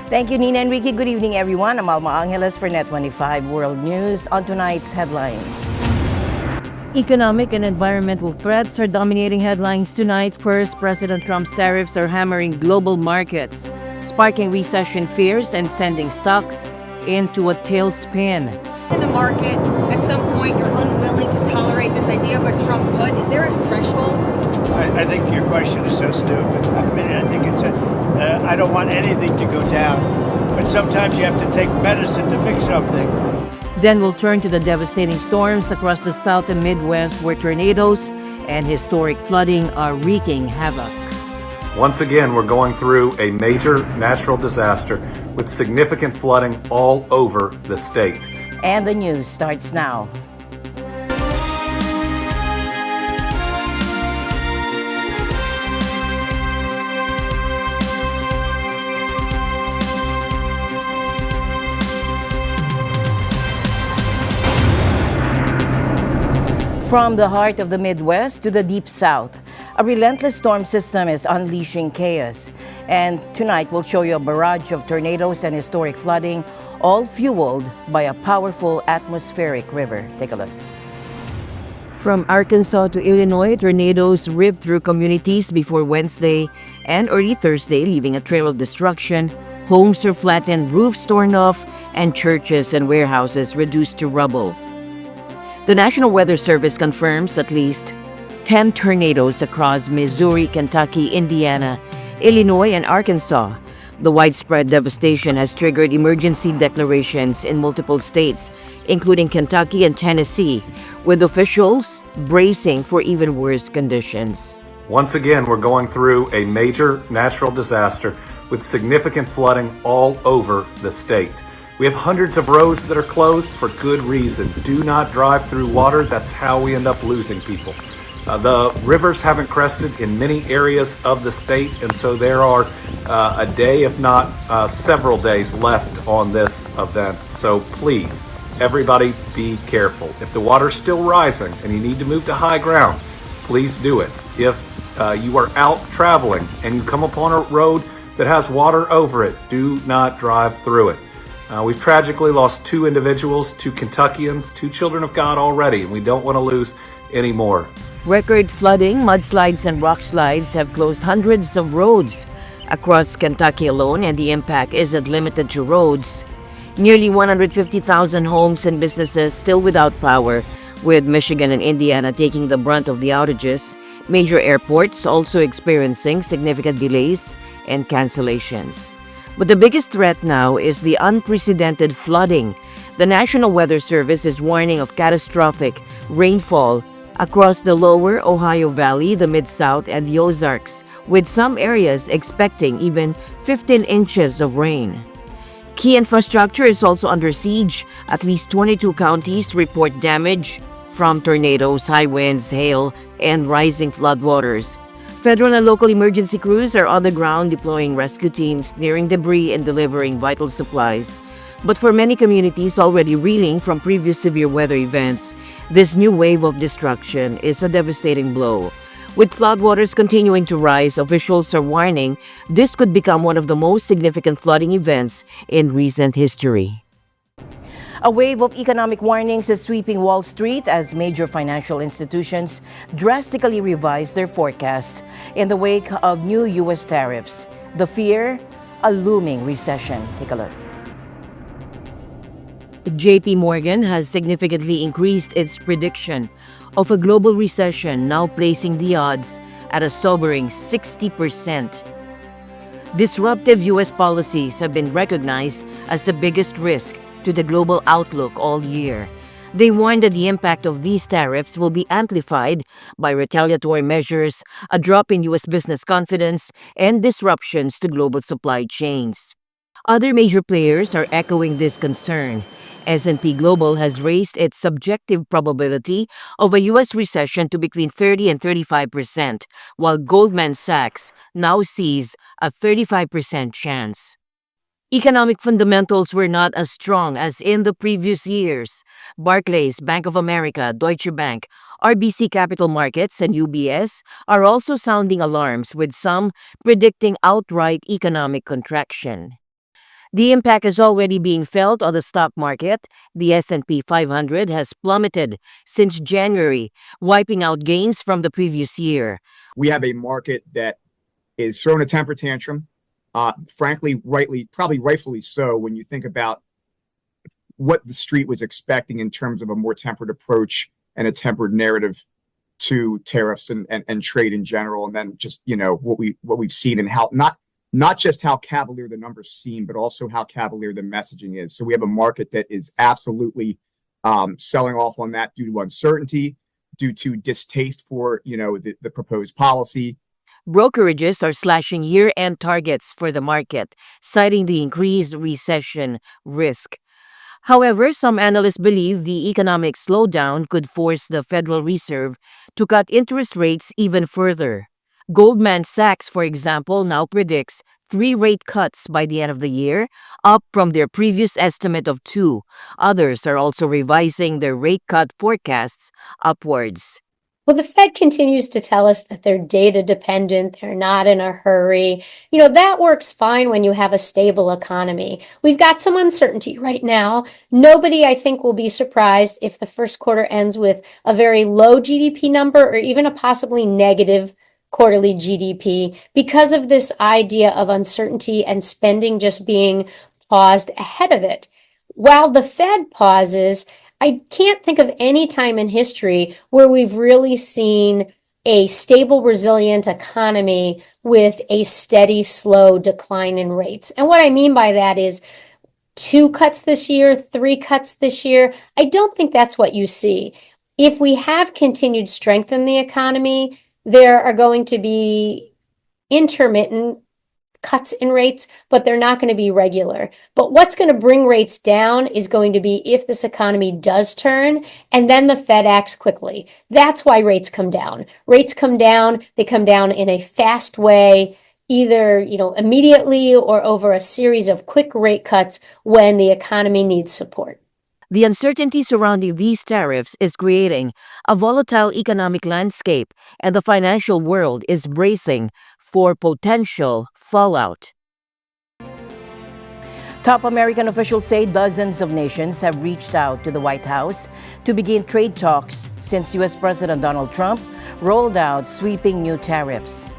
Thank you, Nina and Ricky. Good evening, everyone. I'm Alma Angeles for NET25 World News. On tonight's headlines. Economic and environmental threats are dominating headlines tonight. First, President Trump's tariffs are hammering global markets, sparking recession fears and sending stocks into a tailspin. In the market, at some point, you're unwilling to tolerate this idea of a Trump put. Is there a threshold? I think your question is so stupid. I think it's I don't want anything to go down, but sometimes you have to take medicine to fix something. Then we'll turn to the devastating storms across the South and Midwest, where tornadoes and historic flooding are wreaking havoc. Once again, we're going through a major natural disaster with significant flooding all over the state. And the news starts now. From the heart of the Midwest to the deep South, a relentless storm system is unleashing chaos. And tonight we'll show you a barrage of tornadoes and historic flooding, all fueled by a powerful atmospheric river. Take a look. From Arkansas to Illinois, tornadoes ripped through communities before Wednesday and early Thursday, leaving a trail of destruction. Homes are flattened, roofs torn off, and churches and warehouses reduced to rubble. The National Weather Service confirms at least 10 tornadoes across Missouri, Kentucky, Indiana, Illinois, and Arkansas. The widespread devastation has triggered emergency declarations in multiple states, including Kentucky and Tennessee, with officials bracing for even worse conditions. Once again, we're going through a major natural disaster with significant flooding all over the state. We have hundreds of roads that are closed for good reason. Do not drive through water. That's how we end up losing people. The rivers haven't crested in many areas of the state, and so there are a day, if not several days left on this event. So please, everybody be careful. If the water's still rising and you need to move to high ground, please do it. If you are out traveling and you come upon a road that has water over it, do not drive through it. We've tragically lost 2 individuals, 2 Kentuckians, 2 children of God already, and we don't want to lose any more. Record flooding, mudslides, and rock slides have closed hundreds of roads across Kentucky alone, and the impact isn't limited to roads. Nearly 150,000 homes and businesses still without power, with Michigan and Indiana taking the brunt of the outages. Major airports also experiencing significant delays and cancellations. But the biggest threat now is the unprecedented flooding. The National Weather Service is warning of catastrophic rainfall across the lower Ohio Valley, the Mid-South, and the Ozarks, with some areas expecting even 15 inches of rain. Key infrastructure is also under siege. At least 22 counties report damage from tornadoes, high winds, hail, and rising floodwaters. Federal and local emergency crews are on the ground deploying rescue teams, clearing debris, and delivering vital supplies. But for many communities already reeling from previous severe weather events, this new wave of destruction is a devastating blow. With floodwaters continuing to rise, officials are warning this could become one of the most significant flooding events in recent history. A wave of economic warnings is sweeping Wall Street as major financial institutions drastically revise their forecasts in the wake of new U.S. tariffs. The fear, a looming recession. Take a look. JP Morgan has significantly increased its prediction of a global recession, now placing the odds at a sobering 60%. Disruptive U.S. policies have been recognized as the biggest risk to the global outlook all year. They warn that the impact of these tariffs will be amplified by retaliatory measures, a drop in U.S. business confidence, and disruptions to global supply chains. Other major players are echoing this concern. S&P Global has raised its subjective probability of a U.S. recession to between 30 and 35%, while Goldman Sachs now sees a 35% chance. Economic fundamentals were not as strong as in the previous years. Barclays, Bank of America, Deutsche Bank, RBC Capital Markets, and UBS are also sounding alarms, with some predicting outright economic contraction. The impact is already being felt on the stock market. The S&P 500 has plummeted since January, wiping out gains from the previous year. We have a market that is throwing a temper tantrum. Frankly, rightfully so, when you think about what the street was expecting in terms of a more tempered approach and a tempered narrative to tariffs and trade in general, and then just what we've seen and how not just how cavalier the numbers seem, but also how cavalier the messaging is. So we have a market that is absolutely selling off on that due to uncertainty, due to distaste for the proposed policy. Brokerages are slashing year-end targets for the market, citing the increased recession risk. However, some analysts believe the economic slowdown could force the Federal Reserve to cut interest rates even further. Goldman Sachs, for example, now predicts 3 rate cuts by the end of the year, up from their previous estimate of 2. Others are also revising their rate cut forecasts upwards. Well, the Fed continues to tell us that they're data dependent, they're not in a hurry. That works fine when you have a stable economy. We've got some uncertainty right now. Nobody, I think, will be surprised if the first quarter ends with a very low GDP number or even a possibly negative quarterly GDP because of this idea of uncertainty and spending just being paused ahead of it. While the Fed pauses, I can't think of any time in history where we've really seen a stable, resilient economy with a steady, slow decline in rates. And what I mean by that is 2 cuts this year, 3 cuts this year. I don't think that's what you see. If we have continued strength in the economy, there are going to be intermittent cuts in rates, but they're not going to be regular. But what's going to bring rates down is going to be if this economy does turn, and then the Fed acts quickly. That's why rates come down. Rates come down, they come down in a fast way, either immediately or over a series of quick rate cuts when the economy needs support. The uncertainty surrounding these tariffs is creating a volatile economic landscape, and the financial world is bracing for potential fallout. Top American officials say dozens of nations have reached out to the White House to begin trade talks since U.S. President Donald Trump rolled out sweeping new tariffs.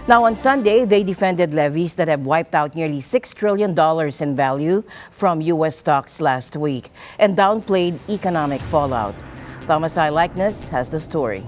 Now, on Sunday, they defended levies that have wiped out nearly $6 trillion in value from U.S. stocks last week and downplayed economic fallout. Thomas I. Likeness has the story.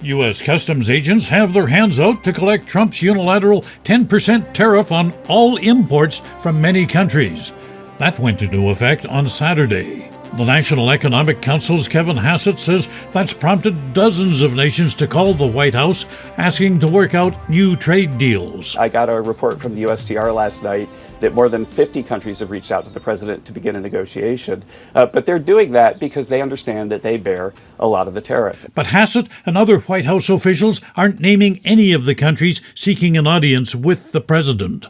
U.S. customs agents have their hands out to collect Trump's unilateral 10% tariff on all imports from many countries. That went into effect on Saturday. The National Economic Council's Kevin Hassett says that's prompted dozens of nations to call the White House, asking to work out new trade deals. I got a report from the USTR last night that more than 50 countries have reached out to the president to begin a negotiation. But they're doing that because they understand that they bear a lot of the tariff. But Hassett and other White House officials aren't naming any of the countries seeking an audience with the president.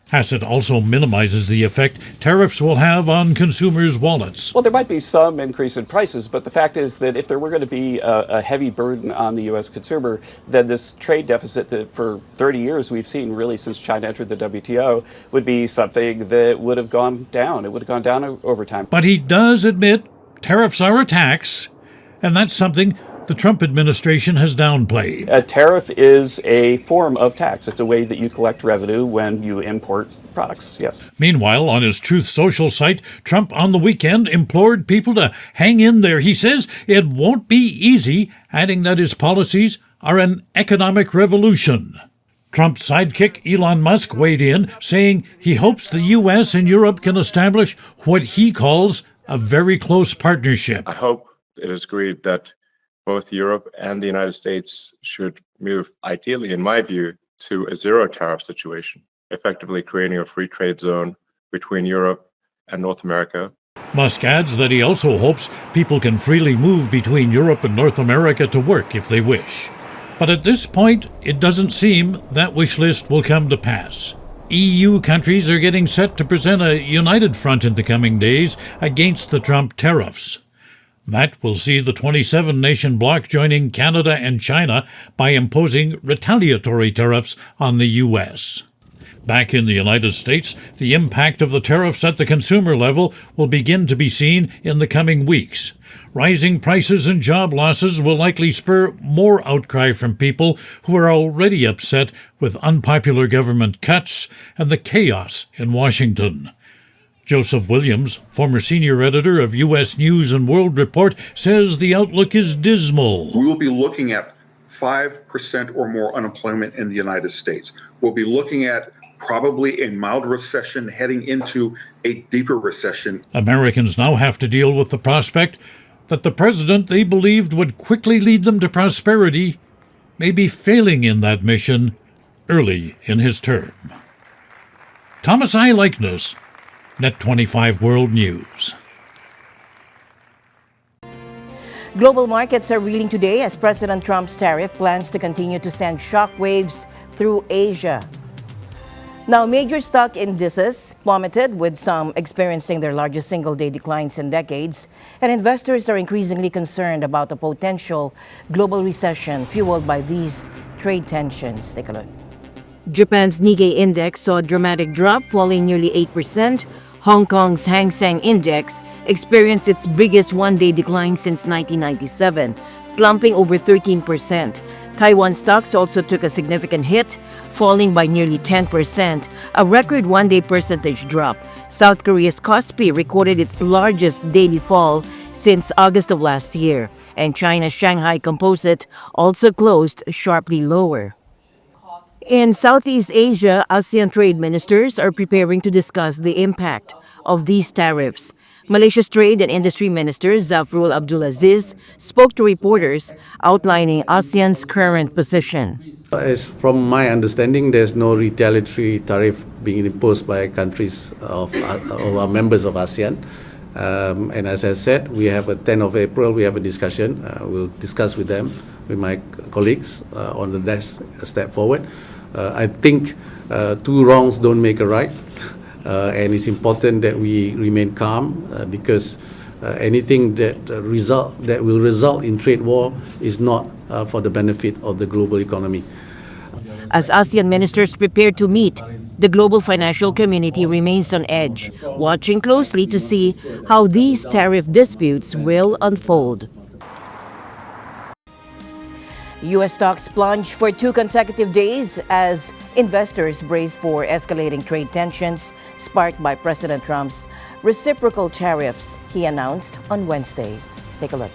Hassett also minimizes the effect tariffs will have on consumers' wallets. Well, there might be some increase in prices, but the fact is that if there were going to be a heavy burden on the U.S. consumer, then this trade deficit that for 30 years we've seen, really since China entered the WTO, would be something that would have gone down. It would have gone down over time. But he does admit tariffs are a tax, and that's something the Trump administration has downplayed. A tariff is a form of tax. It's a way that you collect revenue when you import products, yes. Meanwhile, on his Truth Social site, Trump on the weekend implored people to hang in there. He says it won't be easy, adding that his policies are an economic revolution. Trump's sidekick Elon Musk weighed in, saying he hopes the U.S. and Europe can establish what he calls a very close partnership. I hope it is agreed that both Europe and the United States should move, ideally, in my view, to a zero tariff situation, effectively creating a free trade zone between Europe and North America. Musk adds that he also hopes people can freely move between Europe and North America to work if they wish. But at this point, it doesn't seem that wish list will come to pass. EU countries are getting set to present a united front in the coming days against the Trump tariffs. That will see the 27-nation bloc joining Canada and China by imposing retaliatory tariffs on the U.S. Back in the United States, the impact of the tariffs at the consumer level will begin to be seen in the coming weeks. Rising prices and job losses will likely spur more outcry from people who are already upset with unpopular government cuts and the chaos in Washington. Joseph Williams, former senior editor of U.S. News and World Report, says the outlook is dismal. We will be looking at 5% or more unemployment in the United States. We'll be looking at probably a mild recession heading into a deeper recession. Americans now have to deal with the prospect that the president they believed would quickly lead them to prosperity may be failing in that mission early in his term. Thomas I. Likeness, NET25 World News. Global markets are reeling today as President Trump's tariff plans to continue to send shockwaves through Asia. Now, major stock indices plummeted, with some experiencing their largest single-day declines in decades, and investors are increasingly concerned about a potential global recession fueled by these trade tensions. Take a look. Japan's Nikkei index saw a dramatic drop, falling nearly 8%. Hong Kong's Hang Seng Index experienced its biggest one-day decline since 1997, plumping over 13%. Taiwan stocks also took a significant hit, falling by nearly 10%, a record one-day percentage drop. South Korea's Kospi recorded its largest daily fall since August of last year, and China's Shanghai Composite also closed sharply lower. In Southeast Asia, ASEAN trade ministers are preparing to discuss the impact of these tariffs. Malaysia's Trade and Industry Minister Zafrul Abdulaziz spoke to reporters, outlining ASEAN's current position. As from my understanding, there's no retaliatory tariff being imposed by countries of our members of ASEAN. And as I said, we have a 10th of April, we have a discussion. We'll discuss with them, with my colleagues on the next step forward. I think two wrongs don't make a right. And it's important that we remain calm because anything that will result in trade war is not for the benefit of the global economy. As ASEAN ministers prepare to meet, the global financial community remains on edge, watching closely to see how these tariff disputes will unfold. U.S. stocks plunged for 2 consecutive days as investors brace for escalating trade tensions sparked by President Trump's reciprocal tariffs he announced on Wednesday. Take a look.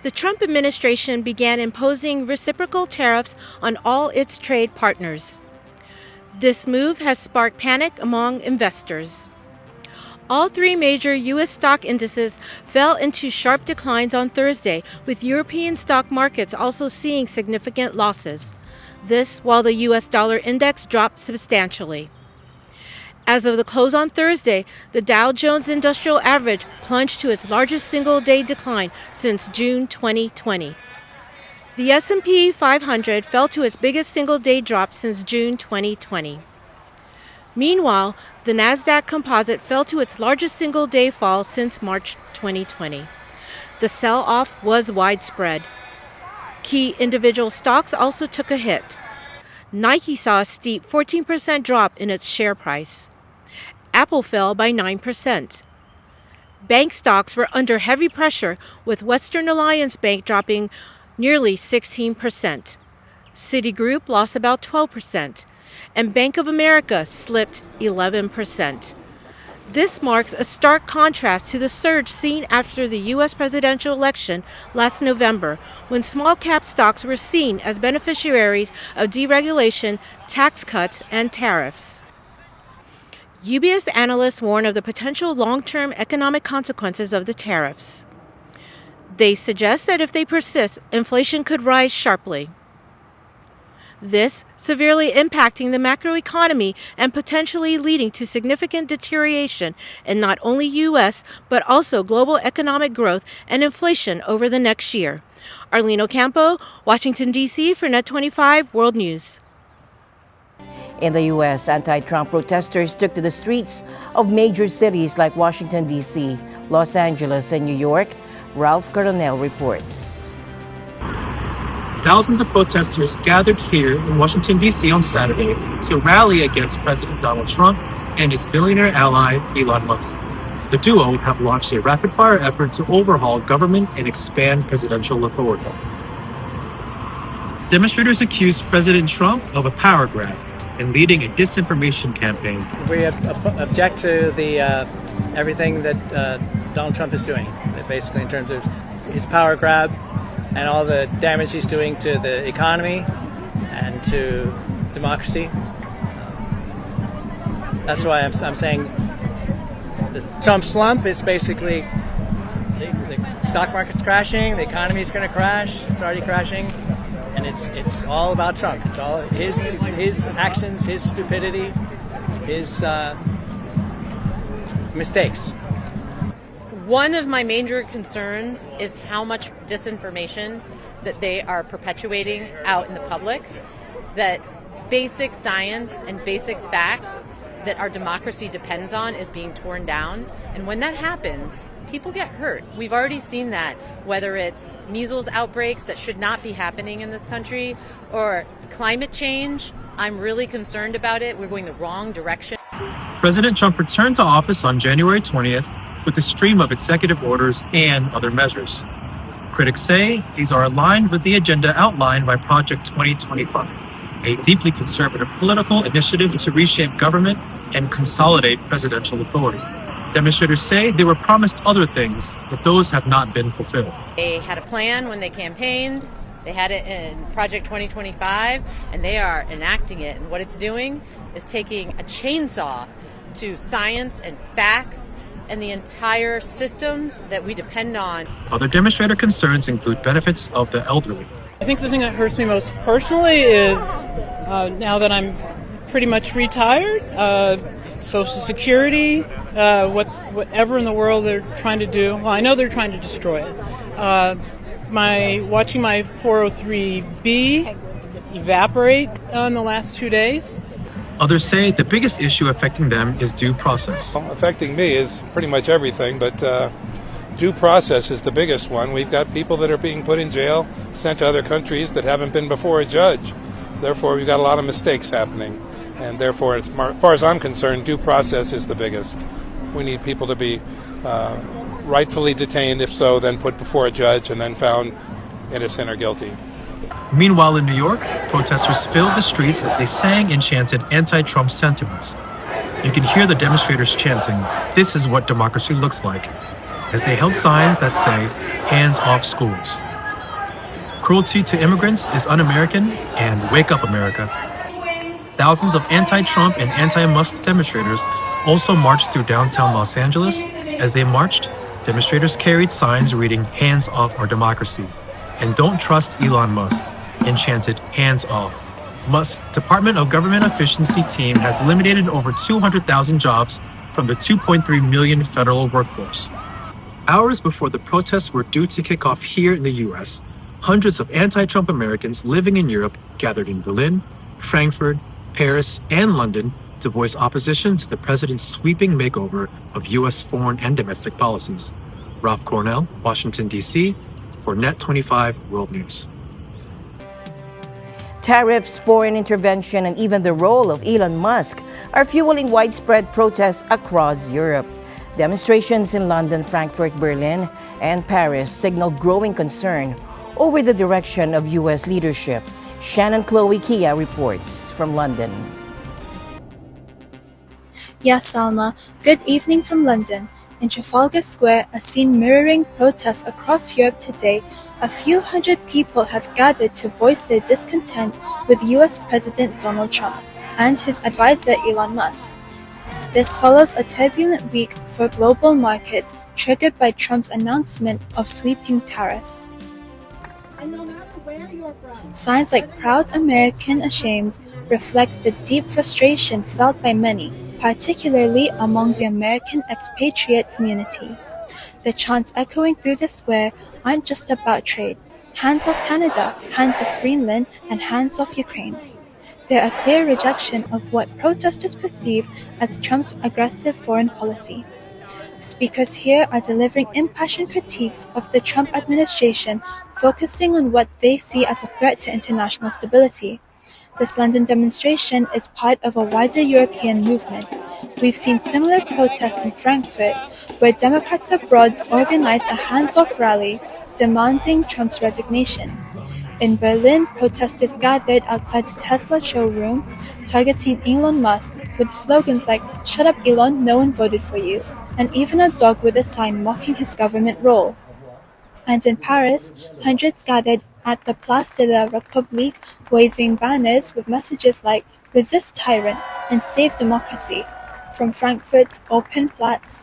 The Trump administration began imposing reciprocal tariffs on all its trade partners. This move has sparked panic among investors. All 3 major U.S. stock indices fell into sharp declines on Thursday, with European stock markets also seeing significant losses. This while the U.S. dollar index dropped substantially. As of the close on Thursday, the Dow Jones Industrial Average plunged to its largest single-day decline since June 2020. The S&P 500 fell to its biggest single-day drop since June 2020. Meanwhile, the Nasdaq Composite fell to its largest single-day fall since March 2020. The sell-off was widespread. Key individual stocks also took a hit. Nike saw a steep 14% drop in its share price. Apple fell by 9%. Bank stocks were under heavy pressure, with Western Alliance Bank dropping nearly 16%. Citigroup lost about 12%. And Bank of America slipped 11%. This marks a stark contrast to the surge seen after the U.S. presidential election last November, when small-cap stocks were seen as beneficiaries of deregulation, tax cuts, and tariffs. UBS analysts warn of the potential long-term economic consequences of the tariffs. They suggest that if they persist, inflation could rise sharply. This severely impacting the macroeconomy and potentially leading to significant deterioration in not only U.S., but also global economic growth and inflation over the next year. Arlene Ocampo, Washington, D.C. for NET25 World News. In the U.S., anti-Trump protesters took to the streets of major cities like Washington, D.C., Los Angeles, and New York. Ralph Coronel reports. Thousands of protesters gathered here in Washington, D.C. on Saturday to rally against President Donald Trump and his billionaire ally, Elon Musk. The duo have launched a rapid-fire effort to overhaul government and expand presidential authority. Demonstrators accused President Trump of a power grab and leading a disinformation campaign. We object to the everything that Donald Trump is doing, basically in terms of his power grab and all the damage he's doing to the economy and to democracy. That's why I'm saying the Trump slump is basically the stock market's crashing, the economy's going to crash, it's already crashing, and it's all about Trump. It's all his actions, his stupidity, his mistakes. One of my major concerns is how much disinformation that they are perpetuating out in the public, that basic science and basic facts that our democracy depends on is being torn down. And when that happens, people get hurt. We've already seen that, whether it's measles outbreaks that should not be happening in this country or climate change. I'm really concerned about it. We're going the wrong direction. President Trump returned to office on January 20th with a stream of executive orders and other measures. Critics say these are aligned with the agenda outlined by Project 2025, a deeply conservative political initiative to reshape government and consolidate presidential authority. Demonstrators say they were promised other things, but those have not been fulfilled. They had a plan when they campaigned. They had it in Project 2025, and they are enacting it. And what it's doing is taking a chainsaw to science and facts and the entire systems that we depend on. Other demonstrator concerns include benefits of the elderly. I think the thing that hurts me most personally is now that I'm pretty much retired, Social Security, whatever in the world they're trying to do. Well, I know they're trying to destroy it. Watching my 403B evaporate in the last 2 days. Others say the biggest issue affecting them is due process. Affecting me is pretty much everything, but due process is the biggest one. We've got people that are being put in jail, sent to other countries that haven't been before a judge. So therefore, we've got a lot of mistakes happening. And therefore, as far as I'm concerned, due process is the biggest. We need people to be rightfully detained, if so, then put before a judge and then found innocent or guilty. Meanwhile, in New York, protesters filled the streets as they sang and chanted anti-Trump sentiments. You can hear the demonstrators chanting, "This is what democracy looks like," as they held signs that say, "Hands off schools." Cruelty to immigrants is un-American and wake up, America. Thousands of anti-Trump and anti-Musk demonstrators also marched through downtown Los Angeles. As they marched, demonstrators carried signs reading, "Hands off our democracy," and "Don't trust Elon Musk," and chanted, "Hands off." Musk's Department of Government Efficiency team has eliminated over 200,000 jobs from the 2.3 million federal workforce. Hours before the protests were due to kick off here in the U.S., hundreds of anti-Trump Americans living in Europe gathered in Berlin, Frankfurt, Paris, and London to voice opposition to the president's sweeping makeover of U.S. foreign and domestic policies. Ralph Cornell, Washington, D.C., for NET25 World News. Tariffs, foreign intervention, and even the role of Elon Musk are fueling widespread protests across Europe. Demonstrations in London, Frankfurt, Berlin, and Paris signal growing concern over the direction of U.S. leadership. Shannon Chloe Kia reports from London. Yes, Salma. Good evening from London. In Trafalgar Square, a scene mirroring protests across Europe today, a few hundred people have gathered to voice their discontent with US President Donald Trump and his advisor Elon Musk. This follows a turbulent week for global markets triggered by Trump's announcement of sweeping tariffs. And no matter where you're from, Signs like "Proud American Ashamed" reflect the deep frustration felt by many, particularly among the American expatriate community. The chants echoing through the square aren't just about trade. Hands off Canada, hands off Greenland, and hands off Ukraine. They're a clear rejection of what protesters perceive as Trump's aggressive foreign policy. Speakers here are delivering impassioned critiques of the Trump administration, focusing on what they see as a threat to international stability. This London demonstration is part of a wider European movement. We've seen similar protests in Frankfurt, where Democrats abroad organized a hands-off rally demanding Trump's resignation. In Berlin, protesters gathered outside the Tesla showroom, targeting Elon Musk with slogans like "Shut up, Elon, no one voted for you," and even a dog with a sign mocking his government role. And in Paris, hundreds gathered at the Place de la République, waving banners with messages like "Resist Tyrant" and "Save Democracy." From Frankfurt's open Platz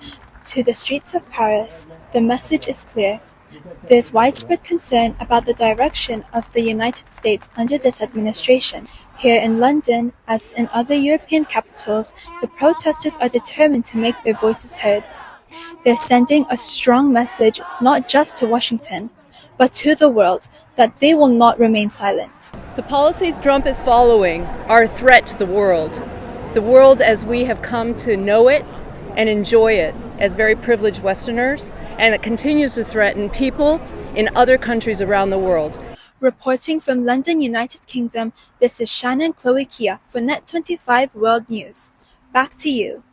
to the streets of Paris, the message is clear. There's widespread concern about the direction of the United States under this administration. Here in London, as in other European capitals, the protesters are determined to make their voices heard. They're sending a strong message not just to Washington, but to the world, that they will not remain silent. The policies Trump is following are a threat to the world as we have come to know it and enjoy it as very privileged Westerners, and it continues to threaten people in other countries around the world. Reporting from London, United Kingdom, this is Shannon Chloe Kia for NET25 World News. Back to you.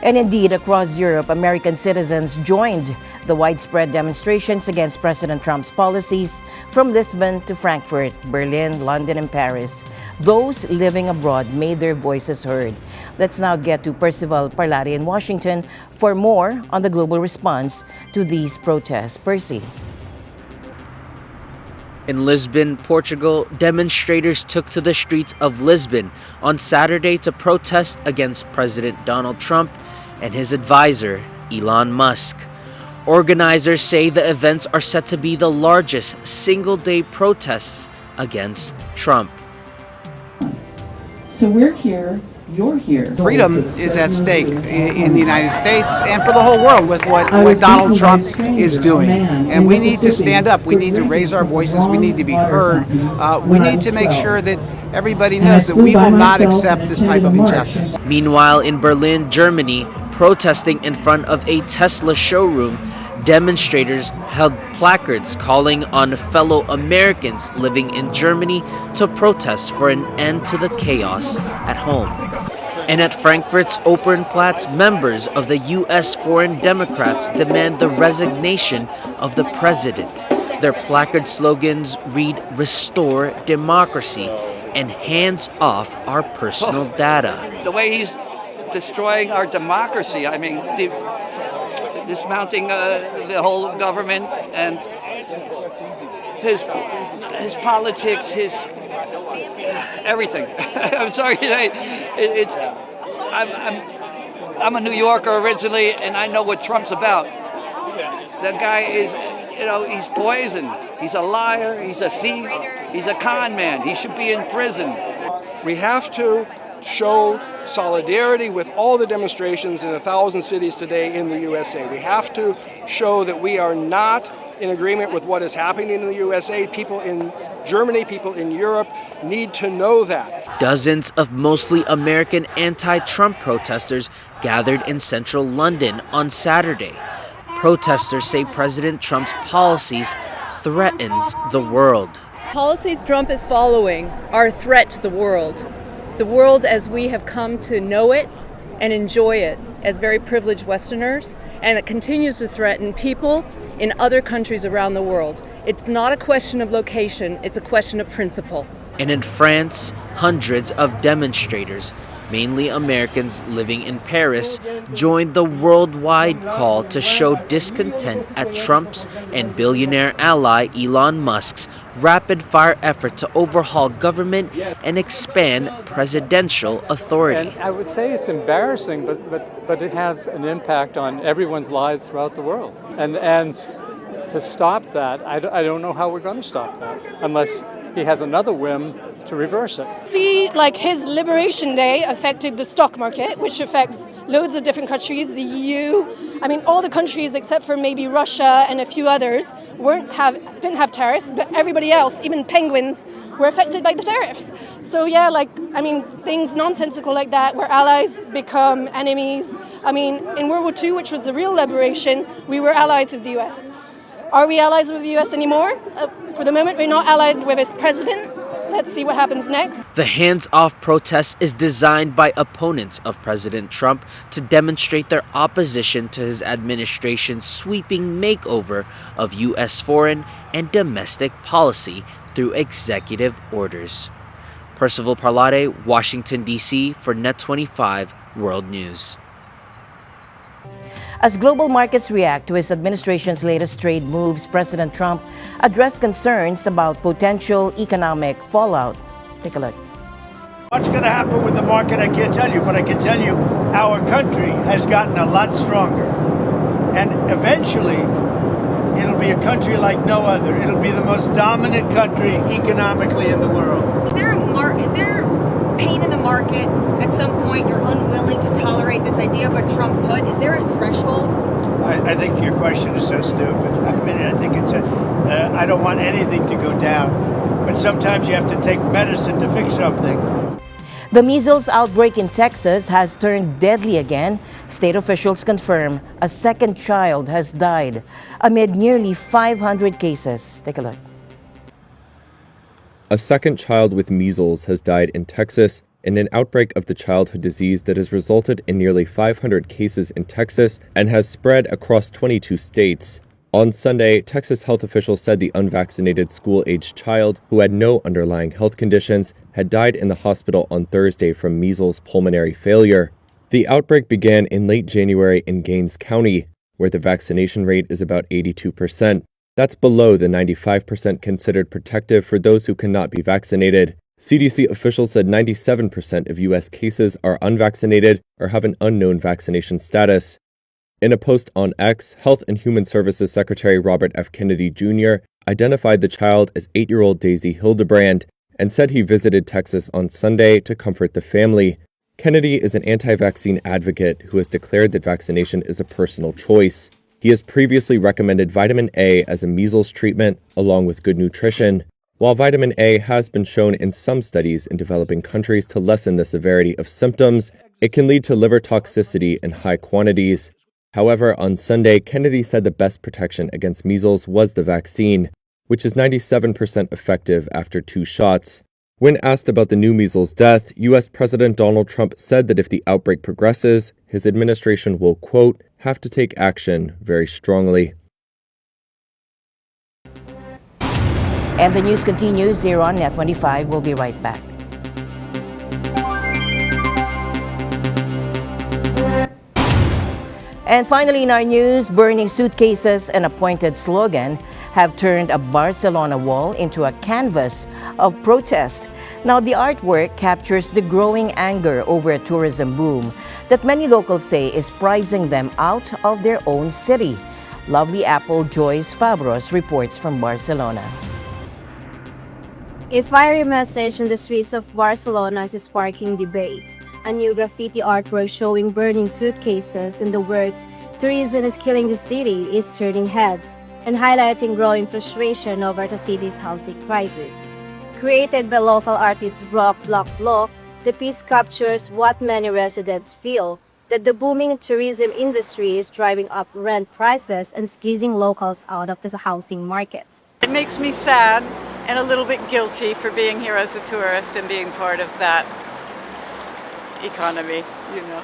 And indeed, across Europe, American citizens joined the widespread demonstrations against President Trump's policies from Lisbon to Frankfurt, Berlin, London, and Paris. Those living abroad made their voices heard. Let's now get to Percival Parlari in Washington for more on the global response to these protests. Percy. In Lisbon, Portugal, demonstrators took to the streets of Lisbon on Saturday to protest against President Donald Trump and his advisor, Elon Musk. Organizers say the events are set to be the largest single-day protests against Trump. So we're here. You're here. Freedom is at stake in the United States and for the whole world with what Donald Trump is doing. And we need to stand up. We need to raise our voices. We need to be heard. We need to make sure that everybody knows that we will not accept this type of injustice. Meanwhile, in Berlin, Germany, protesting in front of a Tesla showroom, demonstrators held placards calling on fellow Americans living in Germany to protest for an end to the chaos at home. And at Frankfurt's Opernplatz, members of the U.S. Foreign Democrats demand the resignation of the president. Their placard slogans read, "Restore democracy" and "Hands off our personal data." The way he's destroying our democracy, I mean, dismounting the whole government and his politics, his everything. I'm sorry to say, I'm a New Yorker originally, and I know what Trump's about. That guy is, he's poison. He's a liar. He's a thief. He's a con man. He should be in prison. We have to show solidarity with all the demonstrations in 1,000 cities today in the USA. We have to show that we are not in agreement with what is happening in the USA. People in Germany, people in Europe need to know that. Dozens of mostly American anti-Trump protesters gathered in central London on Saturday. Protesters say President Trump's policies threatens the world. Policies Trump is following are a threat to the world as we have come to know it and enjoy it as very privileged Westerners, and it continues to threaten people in other countries around the world. It's not a question of location, it's a question of principle. And in France, hundreds of demonstrators, mainly Americans living in Paris, joined the worldwide call to show discontent at Trump's and billionaire ally Elon Musk's rapid-fire effort to overhaul government and expand presidential authority. And I would say it's embarrassing, but it has an impact on everyone's lives throughout the world. And to stop that, I don't know how we're going to stop that, unless he has another whim to reverse it. See, like his Liberation Day affected the stock market, which affects loads of different countries, the EU. I mean, all the countries except for maybe Russia and a few others didn't have tariffs, but everybody else, even penguins, we're affected by the tariffs. So yeah, like, I mean, things nonsensical like that, where allies become enemies. I mean, in World War II, which was the real liberation, we were allies of the US. Are we allies with the US anymore? For the moment, we're not allied with its president. Let's see what happens next. The hands-off protest is designed by opponents of President Trump to demonstrate their opposition to his administration's sweeping makeover of U.S. foreign and domestic policy through executive orders. Percival Parlade, Washington, D.C. for NET25 World News. As global markets react to his administration's latest trade moves, President Trump addressed concerns about potential economic fallout. Take a look. What's going to happen with the market, I can't tell you, but I can tell you our country has gotten a lot stronger. And eventually, it'll be a country like no other. It'll be the most dominant country economically in the world. Is there pain in the market at some point? You're unwilling to tolerate this idea of a Trump put. Is there a threshold? I think your question is so stupid. I mean, I think it's I don't want anything to go down, but sometimes you have to take medicine to fix something. The measles outbreak in Texas has turned deadly again. State officials confirm a second child has died amid nearly 500 cases. Take a look. A second child with measles has died in Texas in an outbreak of the childhood disease that has resulted in nearly 500 cases in Texas and has spread across 22 states. On Sunday, Texas health officials said the unvaccinated school-aged child, who had no underlying health conditions, had died in the hospital on Thursday from measles pulmonary failure. The outbreak began in late January in Gaines County, where the vaccination rate is about 82%. That's below the 95% considered protective for those who cannot be vaccinated. CDC officials said 97% of U.S. cases are unvaccinated or have an unknown vaccination status. In a post on X, Health and Human Services Secretary Robert F. Kennedy Jr. identified the child as 8-year-old Daisy Hildebrand and said he visited Texas on Sunday to comfort the family. Kennedy is an anti-vaccine advocate who has declared that vaccination is a personal choice. He has previously recommended vitamin A as a measles treatment, along with good nutrition. While vitamin A has been shown in some studies in developing countries to lessen the severity of symptoms, it can lead to liver toxicity in high quantities. However, on Sunday, Kennedy said the best protection against measles was the vaccine, which is 97% effective after 2 shots. When asked about the new measles death, U.S. President Donald Trump said that if the outbreak progresses, his administration will, quote, have to take action very strongly. And the news continues here on NET25. We'll be right back. And finally in our news, burning suitcases and a pointed slogan have turned a Barcelona wall into a canvas of protest. Now, the artwork captures the growing anger over a tourism boom that many locals say is pricing them out of their own city. Lovely Apple Joyce Fabros reports from Barcelona. A fiery message on the streets of Barcelona is sparking debate. A new graffiti artwork showing burning suitcases and the words, "Tourism is killing the city," is turning heads and highlighting growing frustration over the city's housing crisis. Created by local artist Rock Block Block, the piece captures what many residents feel, that the booming tourism industry is driving up rent prices and squeezing locals out of the housing market. It makes me sad and a little bit guilty for being here as a tourist and being part of that economy, you know.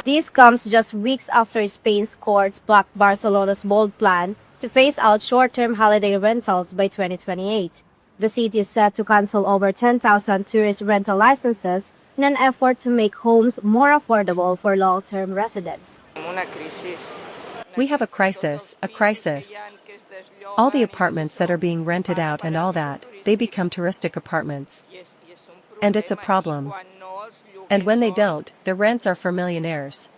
This comes just weeks after Spain's courts blocked Barcelona's bold plan to phase out short-term holiday rentals by 2028. The city is set to cancel over 10,000 tourist rental licenses in an effort to make homes more affordable for long-term residents. We have a crisis. All the apartments that are being rented out and all that, they become touristic apartments. And it's a problem. And when they don't, the rents are for millionaires.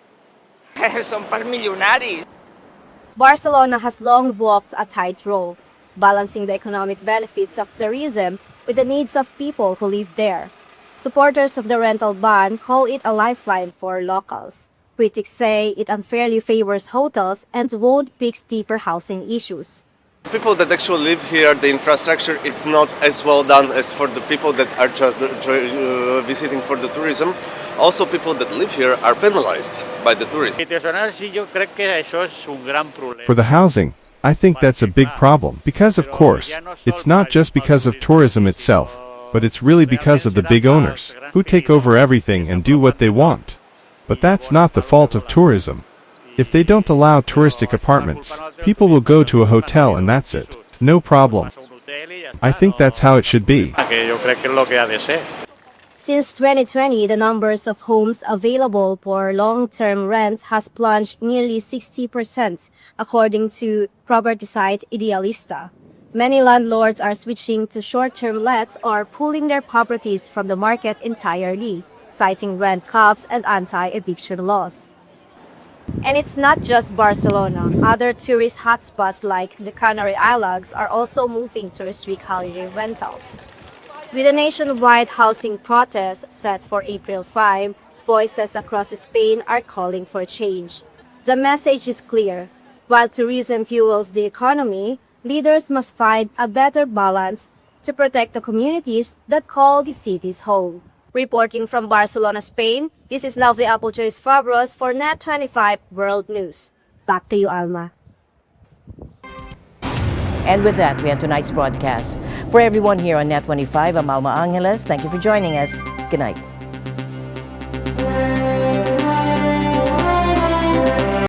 Barcelona has long walked a tightrope, balancing the economic benefits of tourism with the needs of people who live there. Supporters of the rental ban call it a lifeline for locals. Critics say it unfairly favors hotels and won't fix deeper housing issues. People that actually live here, the infrastructure, it's not as well done as for the people that are just visiting for the tourism. Also, people that live here are penalized by the tourists. For the housing, I think that's a big problem because, of course, it's not just because of tourism itself, but it's really because of the big owners, who take over everything and do what they want. But that's not the fault of tourism. If they don't allow touristic apartments, people will go to a hotel and that's it. No problem. I think that's how it should be. Since 2020, the numbers of homes available for long-term rents has plunged nearly 60%, according to property site Idealista. Many landlords are switching to short-term lets or pulling their properties from the market entirely, citing rent caps and anti-eviction laws. And it's not just Barcelona. Other tourist hotspots like the Canary Islands are also moving to restrict holiday rentals. With a nationwide housing protest set for April 5, voices across Spain are calling for change. The message is clear. While tourism fuels the economy, leaders must find a better balance to protect the communities that call the cities home. Reporting from Barcelona, Spain, this is Lovely Apple Joyce Fabros for NET25 World News. Back to you, Alma. And with that, we end tonight's broadcast. For everyone here on NET25, I'm Alma Angeles. Thank you for joining us. Good night.